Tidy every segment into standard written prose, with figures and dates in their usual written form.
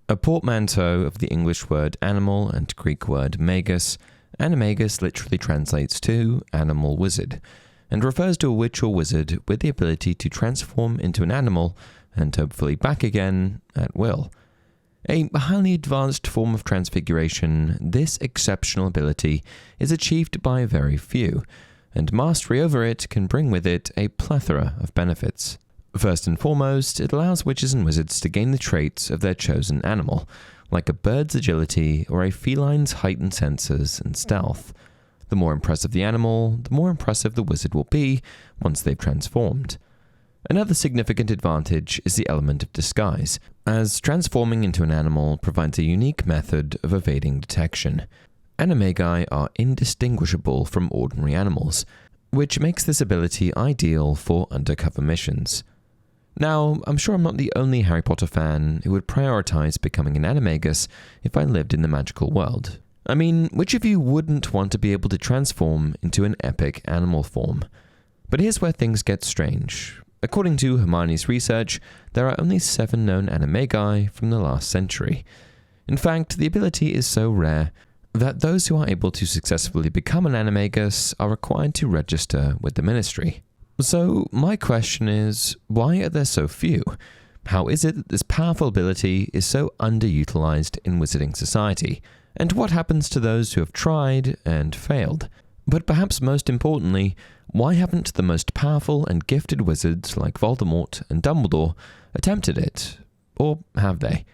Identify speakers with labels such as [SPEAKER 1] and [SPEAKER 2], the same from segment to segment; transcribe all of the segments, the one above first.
[SPEAKER 1] A portmanteau of the English word animal and Greek word magus, Animagus literally translates to animal wizard, and refers to a witch or wizard with the ability to transform into an animal and hopefully back again at will. A highly advanced form of transfiguration, this exceptional ability is achieved by very few, and mastery over it can bring with it a plethora of benefits. First and foremost, it allows witches and wizards to gain the traits of their chosen animal, like a bird's agility or a feline's heightened senses and stealth. The more impressive the animal, the more impressive the wizard will be once they've transformed. Another significant advantage is the element of disguise, as transforming into an animal provides a unique method of evading detection. Animagi are indistinguishable from ordinary animals, which makes this ability ideal for undercover missions. Now, I'm sure I'm not the only Harry Potter fan who would prioritize becoming an Animagus if I lived in the magical world. I mean, which of you wouldn't want to be able to transform into an epic animal form? But here's where things get strange. According to Hermione's research, there are only 7 known Animagi from the last century. In fact, the ability is so rare that those who are able to successfully become an Animagus are required to register with the Ministry. So, my question is, why are there so few? How is it that this powerful ability is so underutilized in wizarding society? And what happens to those who have tried and failed? But perhaps most importantly, why haven't the most powerful and gifted wizards like Voldemort and Dumbledore attempted it? Or have they?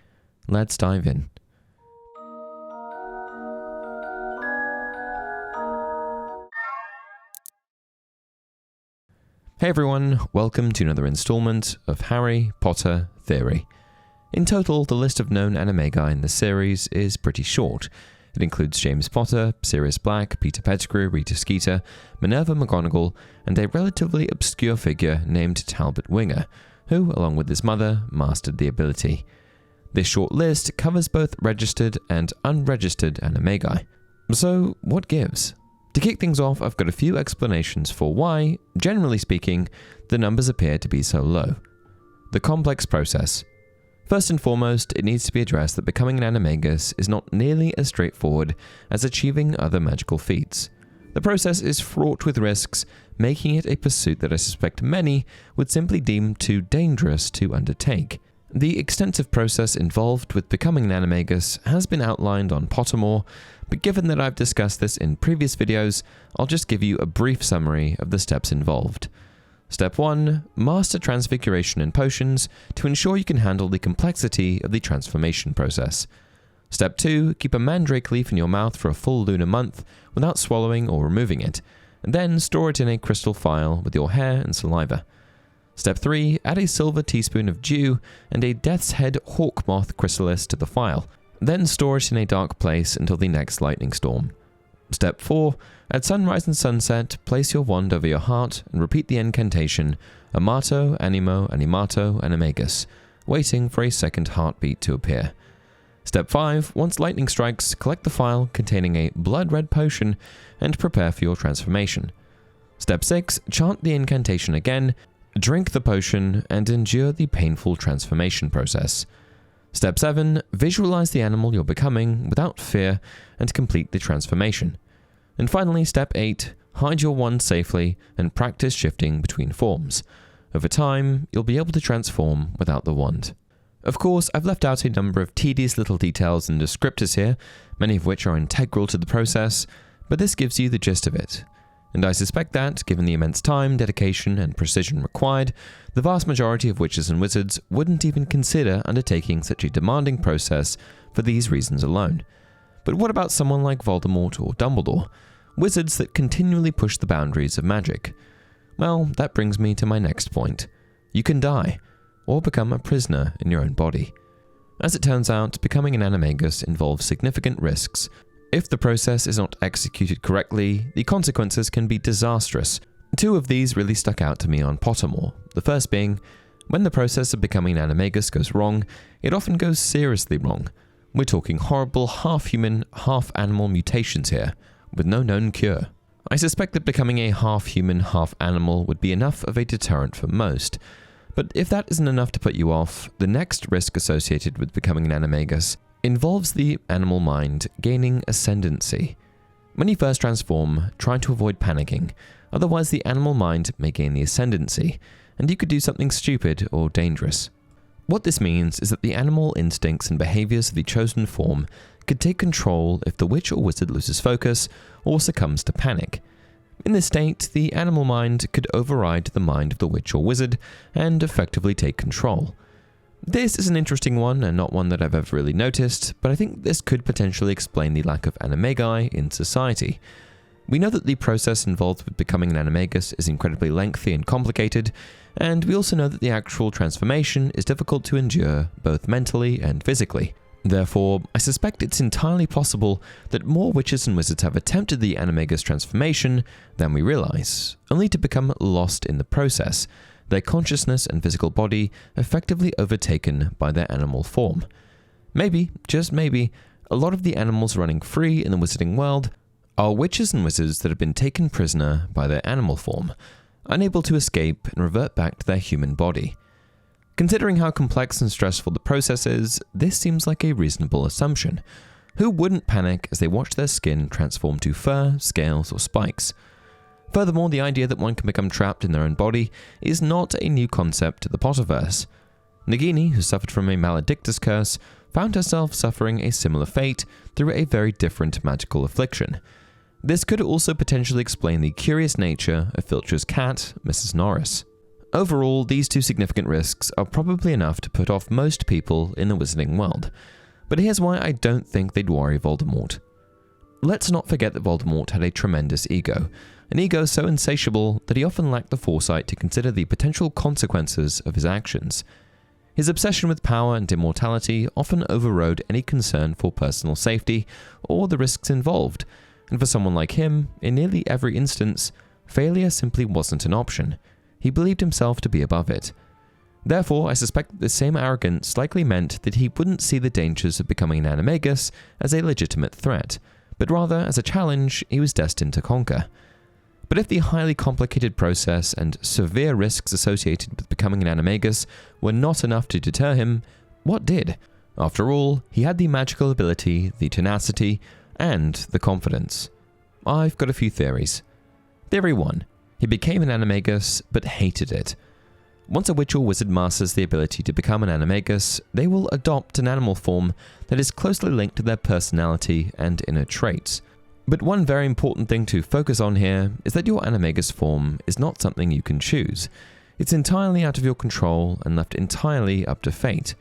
[SPEAKER 1] Let's dive in. Hey everyone, welcome to another installment of Harry Potter Theory. In total, the list of known Animagi in the series is pretty short. It includes James Potter, Sirius Black, Peter Pettigrew, Rita Skeeter, Minerva McGonagall, and a relatively obscure figure named Talbot Winger, who, along with his mother, mastered the ability. This short list covers both registered and unregistered Animagi. So, what gives? To kick things off, I've got a few explanations for why, generally speaking, the numbers appear to be so low. The complex process. First and foremost, it needs to be addressed that becoming an Animagus is not nearly as straightforward as achieving other magical feats. The process is fraught with risks, making it a pursuit that I suspect many would simply deem too dangerous to undertake. The extensive process involved with becoming an Animagus has been outlined on Pottermore, but given that I've discussed this in previous videos, I'll just give you a brief summary of the steps involved. Step 1. Master transfiguration and potions to ensure you can handle the complexity of the transformation process. Step 2. Keep a mandrake leaf in your mouth for a full lunar month without swallowing or removing it, and then store it in a crystal phial with your hair and saliva. Step 3. Add a silver teaspoon of dew and a death's head hawk moth chrysalis to the phial, then store it in a dark place until the next lightning storm. Step 4. At sunrise and sunset, place your wand over your heart and repeat the incantation Amato, Animo, Animato, Animagus, waiting for a second heartbeat to appear. Step 5. Once lightning strikes, collect the phial containing a blood-red potion and prepare for your transformation. Step 6. Chant the incantation again, drink the potion, and endure the painful transformation process. Step 7. Visualize the animal you're becoming without fear and complete the transformation. And finally, Step 8. Hide your wand safely and practice shifting between forms. Over time, you'll be able to transform without the wand. Of course, I've left out a number of tedious little details and descriptors here, many of which are integral to the process, but this gives you the gist of it. And I suspect that, given the immense time, dedication, and precision required, the vast majority of witches and wizards wouldn't even consider undertaking such a demanding process for these reasons alone. But what about someone like Voldemort or Dumbledore, wizards that continually push the boundaries of magic? Well, that brings me to my next point. You can die, or become a prisoner in your own body. As it turns out, becoming an Animagus involves significant risks. If the process is not executed correctly, the consequences can be disastrous. 2 of these really stuck out to me on Pottermore. The first being, when the process of becoming an Animagus goes wrong, it often goes seriously wrong. We're talking horrible half-human, half-animal mutations here, with no known cure. I suspect that becoming a half-human, half-animal would be enough of a deterrent for most, But if that isn't enough to put you off, the next risk associated with becoming an Animagus involves the animal mind gaining ascendancy. When you first transform, try to avoid panicking, otherwise the animal mind may gain the ascendancy, and you could do something stupid or dangerous. What this means is that the animal instincts and behaviors of the chosen form could take control if the witch or wizard loses focus or succumbs to panic. In this state, the animal mind could override the mind of the witch or wizard and effectively take control. This is an interesting one and not one that I've ever really noticed, but I think this could potentially explain the lack of animagi in society. We know that the process involved with becoming an animagus is incredibly lengthy and complicated, and we also know that the actual transformation is difficult to endure both mentally and physically. Therefore, I suspect it's entirely possible that more witches and wizards have attempted the Animagus transformation than we realize, only to become lost in the process, their consciousness and physical body effectively overtaken by their animal form. Maybe, just maybe, a lot of the animals running free in the wizarding world are witches and wizards that have been taken prisoner by their animal form, unable to escape and revert back to their human body. Considering how complex and stressful the process is, this seems like a reasonable assumption. Who wouldn't panic as they watch their skin transform to fur, scales, or spikes? Furthermore, the idea that one can become trapped in their own body is not a new concept to the Potterverse. Nagini, who suffered from a maledictus curse, found herself suffering a similar fate through a very different magical affliction. This could also potentially explain the curious nature of Filch's cat, Mrs. Norris. Overall, these two significant risks are probably enough to put off most people in the wizarding world. But here's why I don't think they'd worry Voldemort. Let's not forget that Voldemort had a tremendous ego, an ego so insatiable that he often lacked the foresight to consider the potential consequences of his actions. His obsession with power and immortality often overrode any concern for personal safety or the risks involved, and for someone like him, in nearly every instance, failure simply wasn't an option. He believed himself to be above it. Therefore, I suspect that the same arrogance likely meant that he wouldn't see the dangers of becoming an Animagus as a legitimate threat, but rather as a challenge he was destined to conquer. But if the highly complicated process and severe risks associated with becoming an Animagus were not enough to deter him, what did? After all, he had the magical ability, the tenacity, and the confidence. I've got a few theories. Theory 1. He became an Animagus, but hated it. Once a witch or wizard masters the ability to become an Animagus, they will adopt an animal form that is closely linked to their personality and inner traits. But one very important thing to focus on here is that your Animagus form is not something you can choose. It's entirely out of your control and left entirely up to fate.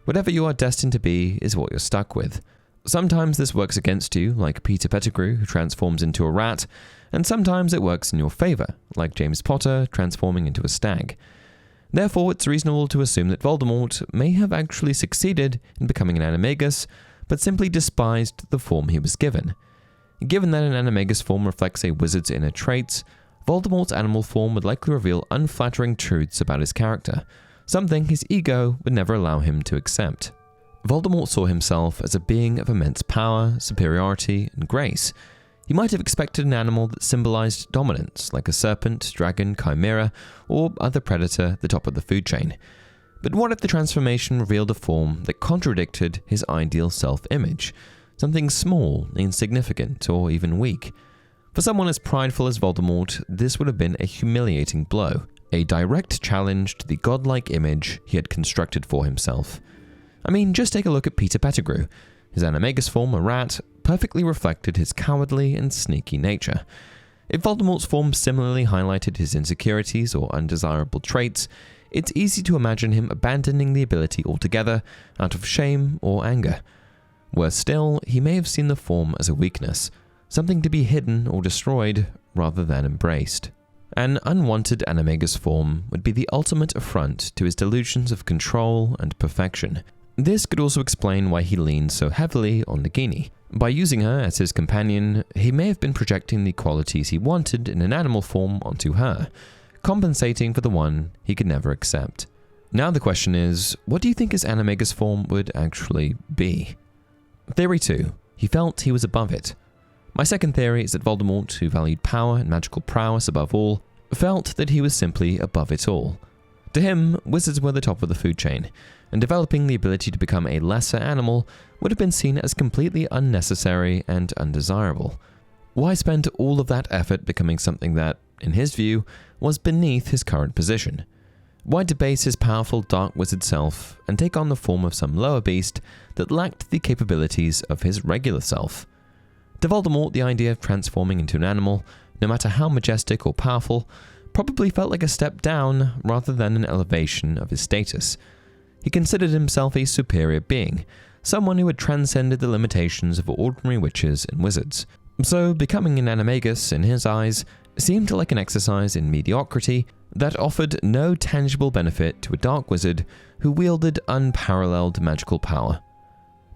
[SPEAKER 1] Whatever you are destined to be is what you're stuck with. Sometimes this works against you, like Peter Pettigrew, who transforms into a rat, and sometimes it works in your favor, like James Potter transforming into a stag. Therefore, it's reasonable to assume that Voldemort may have actually succeeded in becoming an Animagus, but simply despised the form he was given. Given that an Animagus form reflects a wizard's inner traits, Voldemort's animal form would likely reveal unflattering truths about his character, something his ego would never allow him to accept. Voldemort saw himself as a being of immense power, superiority, and grace. He might have expected an animal that symbolized dominance, like a serpent, dragon, chimera, or other predator at the top of the food chain. But what if the transformation revealed a form that contradicted his ideal self-image? Something small, insignificant, or even weak. For someone as prideful as Voldemort, this would have been a humiliating blow, a direct challenge to the godlike image he had constructed for himself. I mean, just take a look at Peter Pettigrew. His Animagus form, a rat, perfectly reflected his cowardly and sneaky nature. If Voldemort's form similarly highlighted his insecurities or undesirable traits, it's easy to imagine him abandoning the ability altogether out of shame or anger. Worse still, he may have seen the form as a weakness, something to be hidden or destroyed rather than embraced. An unwanted Animagus form would be the ultimate affront to his delusions of control and perfection. This could also explain why he leaned so heavily on Nagini. By using her as his companion, he may have been projecting the qualities he wanted in an animal form onto her, compensating for the one he could never accept. Now the question is, what do you think his Animagus form would actually be? Theory 2. He felt he was above it. My second theory is that Voldemort, who valued power and magical prowess above all, felt that he was simply above it all. To him, wizards were the top of the food chain, and developing the ability to become a lesser animal would have been seen as completely unnecessary and undesirable. Why spend all of that effort becoming something that, in his view, was beneath his current position? Why debase his powerful dark wizard self and take on the form of some lower beast that lacked the capabilities of his regular self? To Voldemort, the idea of transforming into an animal, no matter how majestic or powerful, probably felt like a step down rather than an elevation of his status. He considered himself a superior being, someone who had transcended the limitations of ordinary witches and wizards. So becoming an Animagus, in his eyes, seemed like an exercise in mediocrity that offered no tangible benefit to a dark wizard who wielded unparalleled magical power.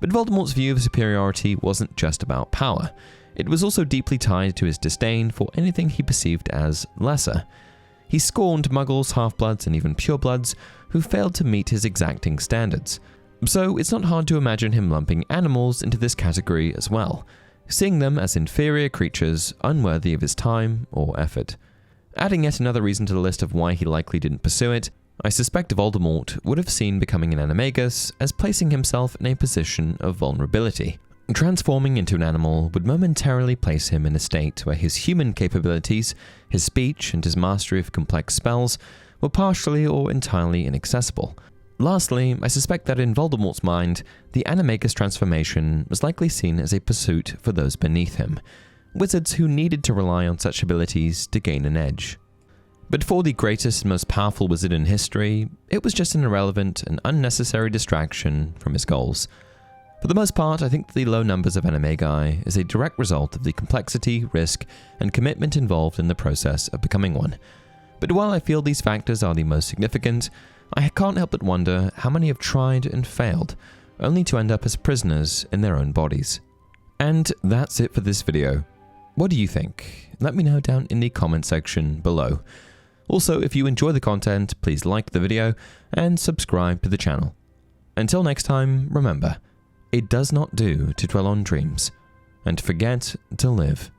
[SPEAKER 1] But Voldemort's view of superiority wasn't just about power. It was also deeply tied to his disdain for anything he perceived as lesser. He scorned muggles, half-bloods, and even purebloods who failed to meet his exacting standards. So it's not hard to imagine him lumping animals into this category as well, seeing them as inferior creatures unworthy of his time or effort. Adding yet another reason to the list of why he likely didn't pursue it, I suspect Voldemort would have seen becoming an Animagus as placing himself in a position of vulnerability. Transforming into an animal would momentarily place him in a state where his human capabilities, his speech, and his mastery of complex spells were partially or entirely inaccessible. Lastly, I suspect that in Voldemort's mind, the Animagus transformation was likely seen as a pursuit for those beneath him, wizards who needed to rely on such abilities to gain an edge. But for the greatest and most powerful wizard in history, it was just an irrelevant and unnecessary distraction from his goals. For the most part, I think the low numbers of Animagi is a direct result of the complexity, risk, and commitment involved in the process of becoming one. But while I feel these factors are the most significant, I can't help but wonder how many have tried and failed, only to end up as prisoners in their own bodies. And that's it for this video. What do you think? Let me know down in the comment section below. Also, if you enjoy the content, please like the video and subscribe to the channel. Until next time, remember, it does not do to dwell on dreams and forget to live.